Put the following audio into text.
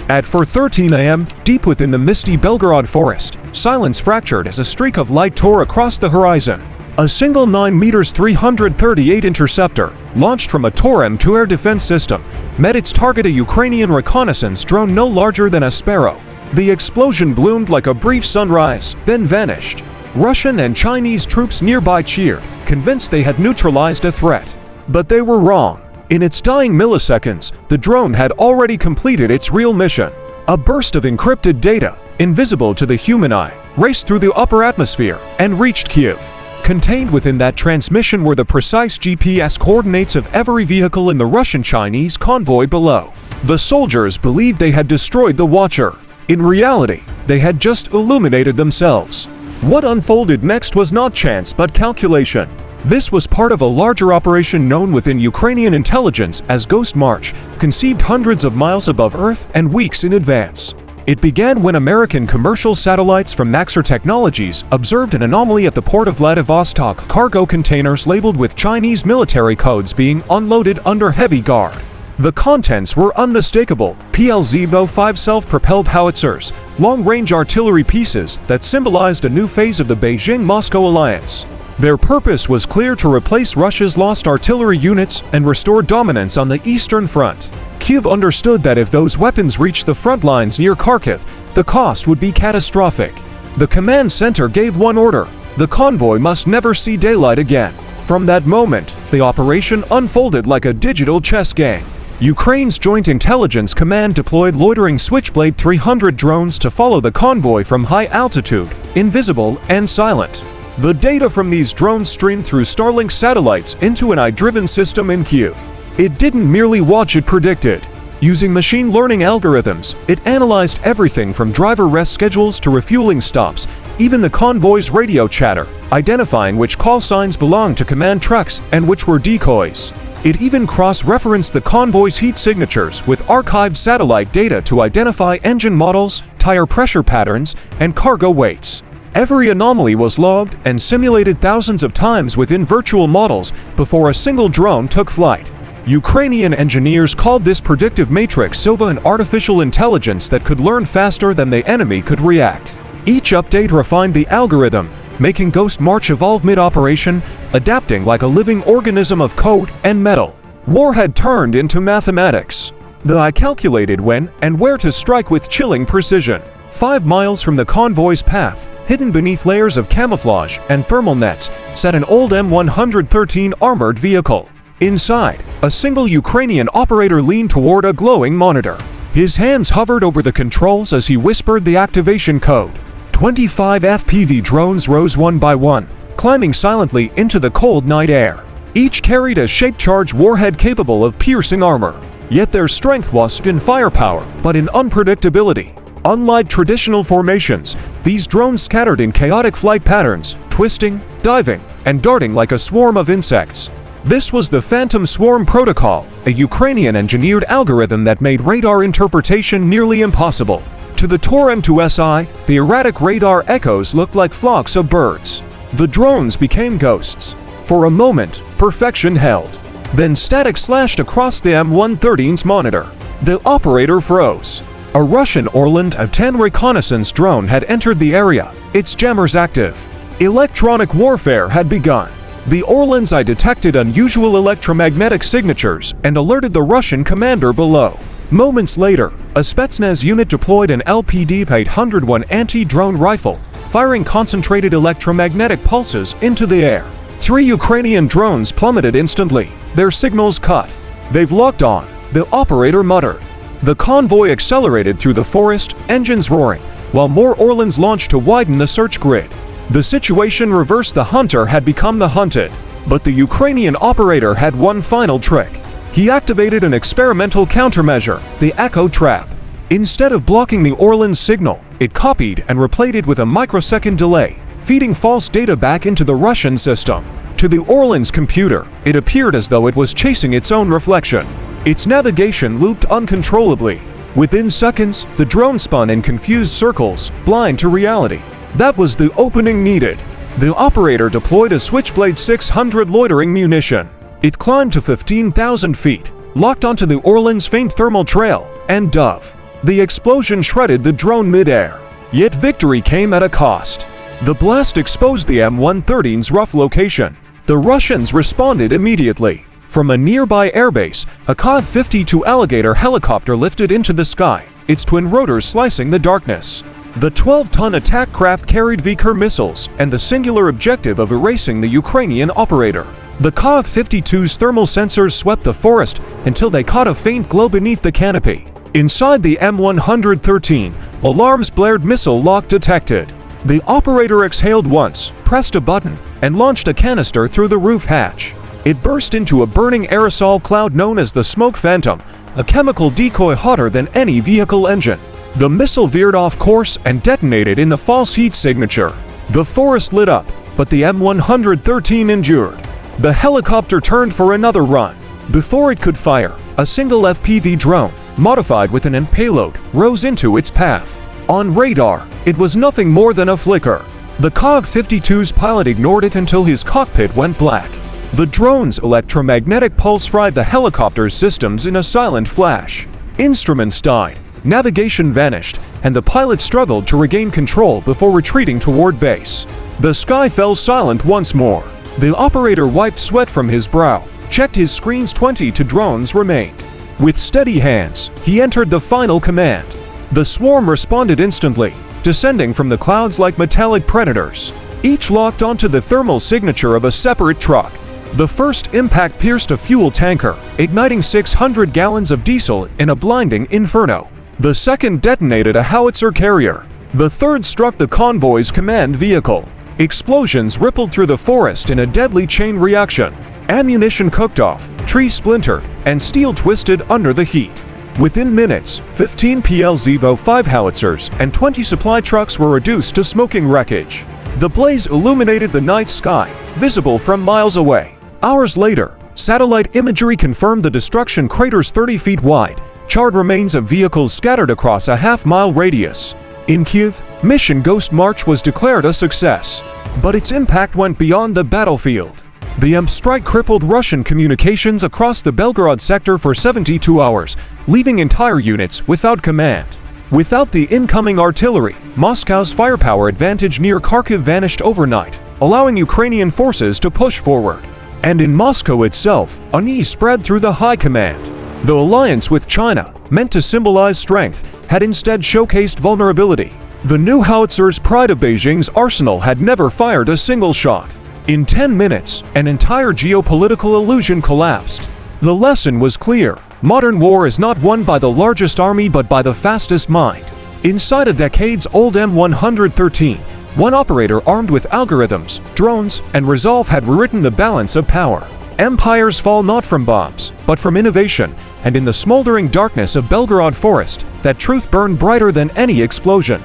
At 4:13 a.m., deep within the misty Belgorod forest, silence fractured as a streak of light tore across the horizon. A single 9 meters 338 interceptor, launched from a Torem-2 air defense system, met its target, a Ukrainian reconnaissance drone no larger than a sparrow. The explosion bloomed like a brief sunrise, then vanished. Russian and Chinese troops nearby cheered, convinced they had neutralized a threat. But they were wrong. In its dying milliseconds, the drone had already completed its real mission. A burst of encrypted data, invisible to the human eye, raced through the upper atmosphere and reached Kyiv. Contained within that transmission were the precise GPS coordinates of every vehicle in the Russian-Chinese convoy below. The soldiers believed they had destroyed the Watcher. In reality, they had just illuminated themselves. What unfolded next was not chance but calculation. This was part of a larger operation known within Ukrainian intelligence as Ghost March, conceived hundreds of miles above Earth and weeks in advance. It began when American commercial satellites from Maxar Technologies observed an anomaly at the port of Vladivostok, cargo containers labeled with Chinese military codes being unloaded under heavy guard. The contents were unmistakable: PLZ-5 self-propelled howitzers, long-range artillery pieces that symbolized a new phase of the Beijing-Moscow alliance. Their purpose was clear: to replace Russia's lost artillery units and restore dominance on the Eastern Front. Kyiv understood that if those weapons reached the front lines near Kharkiv, the cost would be catastrophic. The command center gave one order: the convoy must never see daylight again. From that moment, the operation unfolded like a digital chess game. Ukraine's Joint Intelligence Command deployed loitering Switchblade 300 drones to follow the convoy from high altitude, invisible and silent. The data from these drones streamed through Starlink satellites into an AI-driven system in Kyiv. It didn't merely watch, it predicted. Using machine learning algorithms, it analyzed everything from driver rest schedules to refueling stops, even the convoy's radio chatter, identifying which call signs belonged to command trucks and which were decoys. It even cross-referenced the convoy's heat signatures with archived satellite data to identify engine models, tire pressure patterns, and cargo weights. Every anomaly was logged and simulated thousands of times within virtual models before a single drone took flight. Ukrainian engineers called this predictive matrix SOVA, an artificial intelligence that could learn faster than the enemy could react. Each update refined the algorithm, making Ghost March evolve mid-operation, adapting like a living organism of code and metal. War had turned into mathematics. The AI calculated when and where to strike with chilling precision. 5 miles from the convoy's path, hidden beneath layers of camouflage and thermal nets, sat an old M113 armored vehicle. Inside, a single Ukrainian operator leaned toward a glowing monitor. His hands hovered over the controls as he whispered the activation code. 25 FPV drones rose one by one, climbing silently into the cold night air. Each carried a shape-charged warhead capable of piercing armor. Yet their strength wasn't in firepower, but in unpredictability. Unlike traditional formations, these drones scattered in chaotic flight patterns, twisting, diving, and darting like a swarm of insects. This was the Phantom Swarm Protocol, a Ukrainian-engineered algorithm that made radar interpretation nearly impossible. To the Torem-2 the erratic radar echoes looked like flocks of birds. The drones became ghosts. For a moment, perfection held. Then static slashed across the M113's monitor. The operator froze. A Russian Orlan A-10 reconnaissance drone had entered the area, its jammers active. Electronic warfare had begun. The Orlan's eye detected unusual electromagnetic signatures and alerted the Russian commander below. Moments later, a Spetsnaz unit deployed an LPD-801 anti-drone rifle, firing concentrated electromagnetic pulses into the air. 3 Ukrainian drones plummeted instantly, their signals cut. "They've locked on," the operator muttered. The convoy accelerated through the forest, engines roaring, while more Orlans launched to widen the search grid. The situation reversed. The hunter had become the hunted. But the Ukrainian operator had one final trick. He activated an experimental countermeasure, the Echo Trap. Instead of blocking the Orlan's signal, it copied and replayed it with a microsecond delay, feeding false data back into the Russian system. To the Orlan's computer, it appeared as though it was chasing its own reflection. Its navigation looped uncontrollably. Within seconds, the drone spun in confused circles, blind to reality. That was the opening needed. The operator deployed a Switchblade 600 loitering munition. It climbed to 15,000 feet, locked onto the Orlan's faint thermal trail, and dove. The explosion shredded the drone mid-air. Yet victory came at a cost. The blast exposed the M113's rough location. The Russians responded immediately. From a nearby airbase, a Kod-52 Alligator helicopter lifted into the sky, its twin rotors slicing the darkness. The 12-ton attack craft carried Viker missiles and the singular objective of erasing the Ukrainian operator. The Kod-52's thermal sensors swept the forest until they caught a faint glow beneath the canopy. Inside the M113, alarms blared, missile lock detected. The operator exhaled once, pressed a button, and launched a canister through the roof hatch. It burst into a burning aerosol cloud known as the Smoke Phantom, a chemical decoy hotter than any vehicle engine. The missile veered off course and detonated in the false heat signature. The forest lit up, but the M113 endured. The helicopter turned for another run. Before it could fire, a single FPV drone, modified with an M payload, rose into its path. On radar, it was nothing more than a flicker. The Kod-52's pilot ignored it until his cockpit went black. The drone's electromagnetic pulse fried the helicopter's systems in a silent flash. Instruments died, navigation vanished, and the pilot struggled to regain control before retreating toward base. The sky fell silent once more. The operator wiped sweat from his brow, checked his screens. 22 drones remained. With steady hands, he entered the final command. The swarm responded instantly, descending from the clouds like metallic predators. Each locked onto the thermal signature of a separate truck. The first impact pierced a fuel tanker, igniting 600 gallons of diesel in a blinding inferno. The second detonated a howitzer carrier. The third struck the convoy's command vehicle. Explosions rippled through the forest in a deadly chain reaction. Ammunition cooked off, trees splintered, and steel twisted under the heat. Within minutes, 15 PLZ-5 howitzers and 20 supply trucks were reduced to smoking wreckage. The blaze illuminated the night sky, visible from miles away. Hours later, satellite imagery confirmed the destruction craters 30 feet wide, charred remains of vehicles scattered across a half-mile radius. In Kyiv, Mission Ghost March was declared a success, but its impact went beyond the battlefield. The EMP strike crippled Russian communications across the Belgorod sector for 72 hours, leaving entire units without command. Without the incoming artillery, Moscow's firepower advantage near Kharkiv vanished overnight, allowing Ukrainian forces to push forward. And in Moscow itself, unease spread through the high command. The alliance with China, meant to symbolize strength, had instead showcased vulnerability. The new howitzer's pride of Beijing's arsenal had never fired a single shot. In 10 minutes, an entire geopolitical illusion collapsed. The lesson was clear. Modern war is not won by the largest army but by the fastest mind. Inside a decades-old M113, one operator armed with algorithms, drones, and resolve had rewritten the balance of power. Empires fall not from bombs, but from innovation, and in the smoldering darkness of Belgorod forest, that truth burned brighter than any explosion.